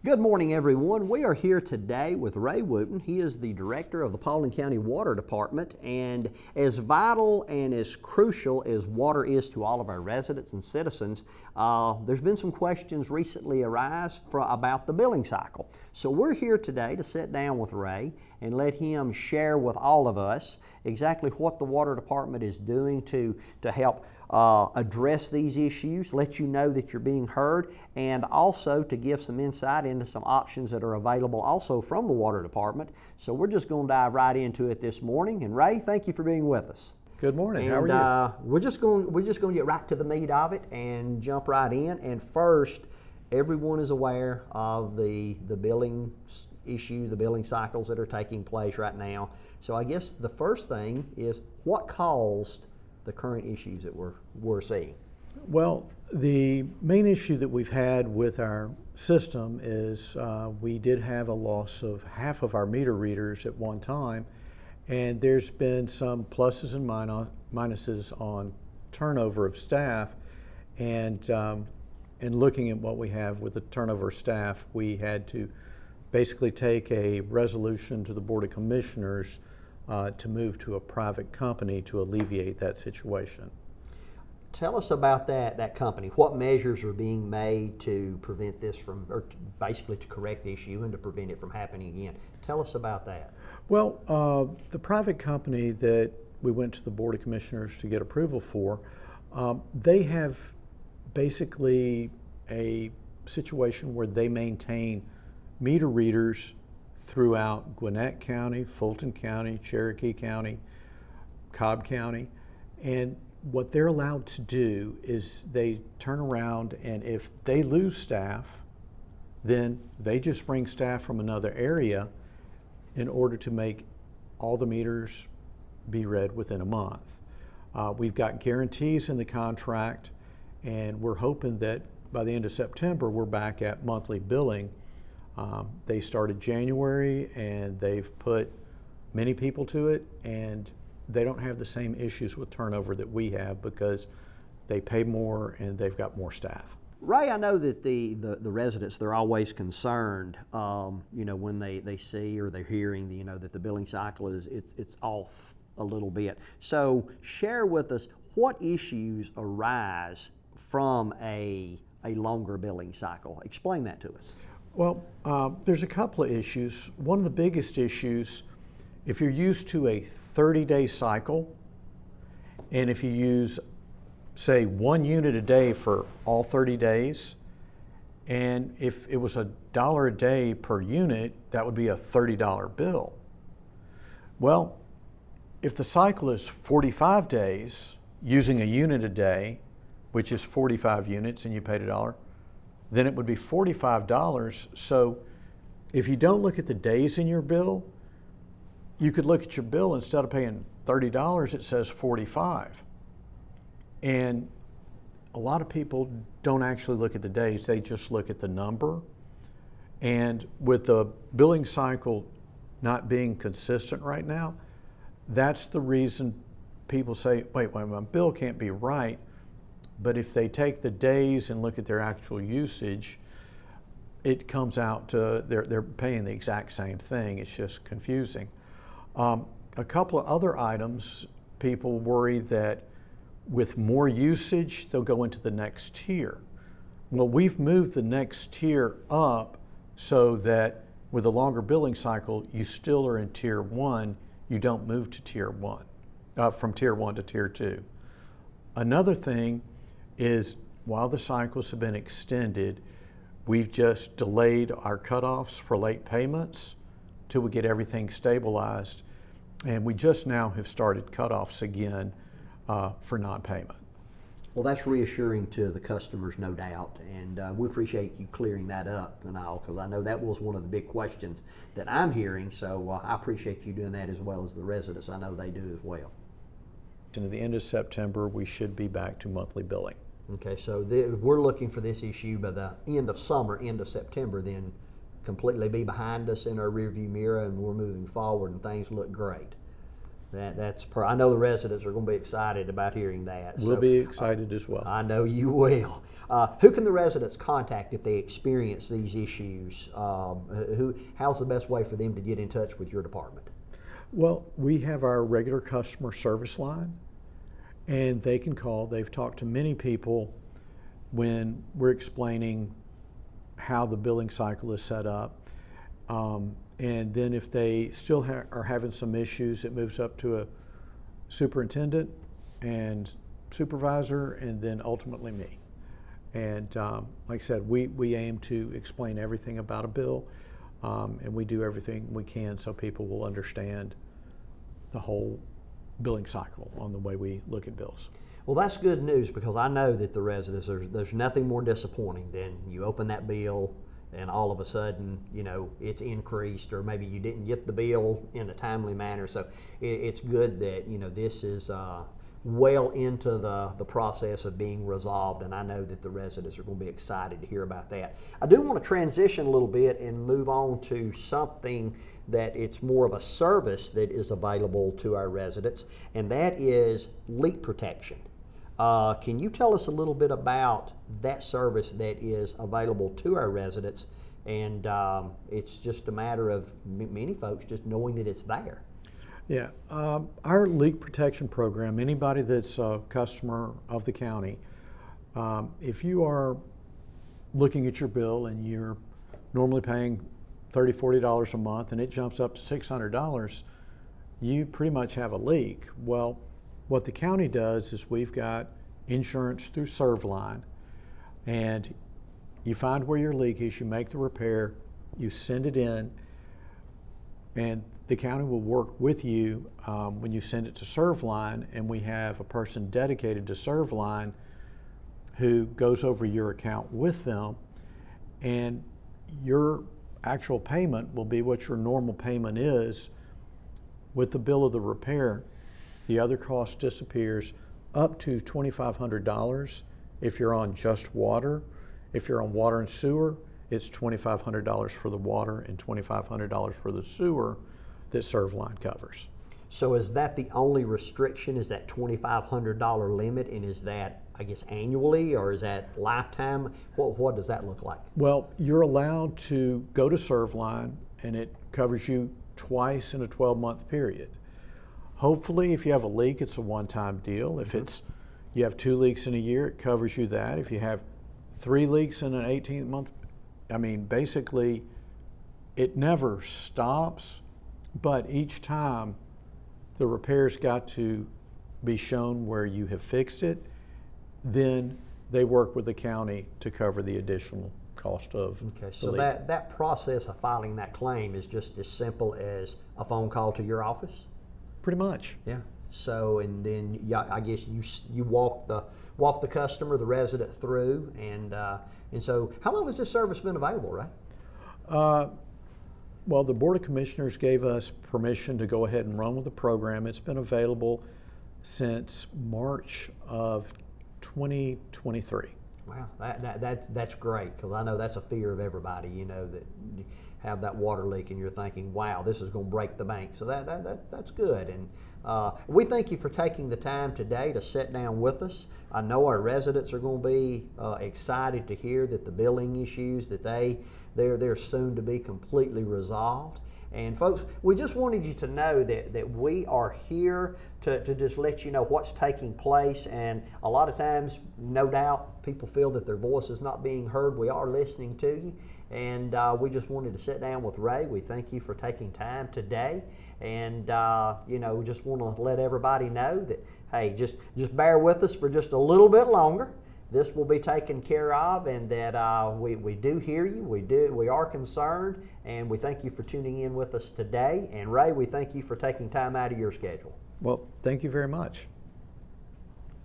Good morning, everyone. We are here today with Ray Wooten. He is the director of the Paulding County Water Department, and as vital and as crucial as water is to all of our residents and citizens, there's been some questions recently arise about the billing cycle. So we're here today to sit down with Ray and let him share with all of us exactly what the Water Department is doing to help address these issues, let you know that you're being heard, and also to give some insight into some options that are available also from the Water Department. So we're just going to dive right into it this morning. And Ray, thank you for being with us. Good morning. And, how are you? We're just going to get right to the meat of it and jump right in. And first, everyone is aware of the billing issue, the billing cycles that are taking place right now. So I guess the first thing is, what caused the current issues that we're seeing? Well, the main issue that we've had with our system is we did have a loss of half of our meter readers at one time, and there's been some pluses and minuses on turnover of staff, and looking at what we have with the turnover of staff, we had to basically take a resolution to the Board of Commissioners to move to a private company to alleviate that situation. Tell us about that company. What measures are being made to prevent this from, or basically to correct the issue and to prevent it from happening again? Tell us about that. Well, the private company that we went to the Board of Commissioners to get approval for, they have basically a situation where they maintain meter readers throughout Gwinnett County, Fulton County, Cherokee County, Cobb County, and what they're allowed to do is they turn around, and if they lose staff, then they just bring staff from another area in order to make all the meters be read within a month. We've got guarantees in the contract, and we're hoping that by the end of September we're back at monthly billing. They started January, and they've put many people to it, and they don't have the same issues with turnover that we have because they pay more and they've got more staff. Ray, I know that the residents, they're always concerned, when they see or they're hearing, that the billing cycle it's off a little bit. So share with us what issues arise from a longer billing cycle. Explain that to us. Well, there's a couple of issues. One of the biggest issues, if you're used to a 30-day cycle, and if you use, say, 1 unit a day for all 30 days, and if it was $1 a day per unit, that would be a $30 bill. Well, if the cycle is 45 days, using a unit a day, which is 45 units, and you paid $1, then it would be $45. So if you don't look at the days in your bill, you could look at your bill, instead of paying $30, it says 45. And a lot of people don't actually look at the days, they just look at the number. And with the billing cycle not being consistent right now, that's the reason people say, wait, my bill can't be right. But if they take the days and look at their actual usage, it comes out to they're paying the exact same thing. It's just confusing. A couple of other items, people worry that with more usage, they'll go into the next tier. Well, we've moved the next tier up so that with a longer billing cycle, you still are in tier 1. You don't move to tier 1, from tier 1 to tier 2. Another thing is, while the cycles have been extended, we've just delayed our cutoffs for late payments till we get everything stabilized, and we just now have started cutoffs again for non-payment. Well, that's reassuring to the customers, no doubt, and we appreciate you clearing that up and all, because I know that was one of the big questions that I'm hearing, so I appreciate you doing that, as well as the residents. I know they do as well. And at the end of September, we should be back to monthly billing. Okay, so we're looking for this issue by the end of summer, end of September, then completely be behind us in our rearview mirror, and we're moving forward and things look great. I know the residents are going to be excited about hearing that. We'll be excited as well. I know you will. Who can the residents contact if they experience these issues? How's the best way for them to get in touch with your department? Well, we have our regular customer service line, and they can call. They've talked to many people when we're explaining how the billing cycle is set up. And then if they still are having some issues, it moves up to a superintendent and supervisor, and then ultimately me. And like I said, we aim to explain everything about a bill, and we do everything we can so people will understand the whole billing cycle on the way we look at bills. Well, that's good news, because I know that the residents, there's nothing more disappointing than you open that bill and all of a sudden, it's increased, or maybe you didn't get the bill in a timely manner. So it's good that, this is well into the process of being resolved, and I know that the residents are going to be excited to hear about that. I do want to transition a little bit and move on to something that it's more of a service that is available to our residents, and that is leak protection. Can you tell us a little bit about that service that is available to our residents? And it's just a matter of many folks just knowing that it's there. Yeah, our leak protection program, anybody that's a customer of the county, if you are looking at your bill and you're normally paying $30, $40 a month and it jumps up to $600, you pretty much have a leak. Well, what the county does is we've got insurance through ServLine, and you find where your leak is, you make the repair, you send it in, and the county will work with you when you send it to ServLine, and we have a person dedicated to ServLine who goes over your account with them, and your actual payment will be what your normal payment is. With the bill of the repair, the other cost disappears up to $2,500 if you're on just water. If you're on water and sewer, it's $2,500 for the water and $2,500 for the sewer that ServLine covers. So is that the only restriction, is that $2,500 limit, and is that, I guess, annually, or is that lifetime? What does that look like? Well, you're allowed to go to ServLine, and it covers you twice in a 12-month period. Hopefully, if you have a leak, it's a one-time deal. If you have 2 leaks in a year, it covers you that. If you have 3 leaks in an 18-month, basically, it never stops, but each time the repair's got to be shown where you have fixed it, then they work with the county to cover the additional cost of Okay, so the leak. that process of filing that claim is just as simple as a phone call to your office? Pretty much. Yeah. So, and then I guess you walk the customer, the resident through, and so how long has this service been available, Ray? Well, the Board of Commissioners gave us permission to go ahead and run with the program. It's been available since March of 2023. Wow, that's great, because I know that's a fear of everybody, that you have that water leak and you're thinking, wow, this is going to break the bank. So that's good. And we thank you for taking the time today to sit down with us. I know our residents are going to be excited to hear that the billing issues, that they're soon to be completely resolved. And folks, we just wanted you to know that we are here to just let you know what's taking place. And a lot of times, no doubt, people feel that their voice is not being heard. We are listening to you. And we just wanted to sit down with Ray. We thank you for taking time today. And, we just want to let everybody know that, hey, just bear with us for just a little bit longer. This will be taken care of, and that we do hear you. We are concerned, and we thank you for tuning in with us today. And Ray, we thank you for taking time out of your schedule. Well, thank you very much.